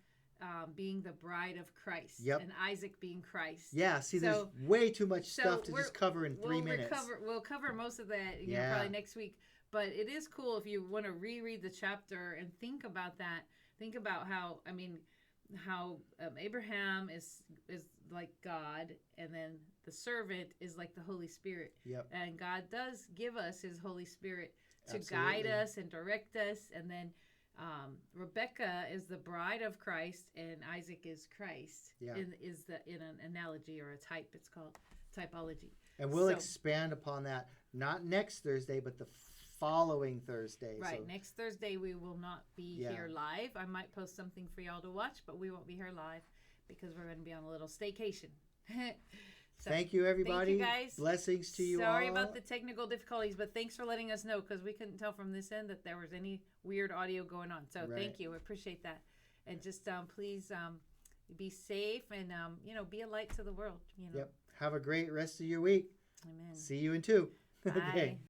being the bride of Christ. Yep. And Isaac being Christ. Yeah, see, there's way too much stuff to just cover in 3 minutes. We'll cover most of that probably next week. But it is cool if you want to reread the chapter and think about that. Think about how Abraham is like God, and then the servant is like the Holy Spirit. Yep. And God does give us his Holy Spirit to guide us and direct us, and then Rebecca is the bride of Christ, and Isaac is Christ. Yeah. In an analogy or a type. It's called typology. And we'll expand upon that not next Thursday, but the following Thursday. Right. So, next Thursday we will not be here live. I might post something for y'all to watch, but we won't be here live because we're going to be on a little staycation. Thank you, everybody. Thank you, guys. Blessings to you all. Sorry about the technical difficulties, but thanks for letting us know because we couldn't tell from this end that there was any weird audio going on. So thank you. I appreciate that. And just please be safe and, be a light to the world. Yep. Have a great rest of your week. Amen. See you in 2. Bye. Okay.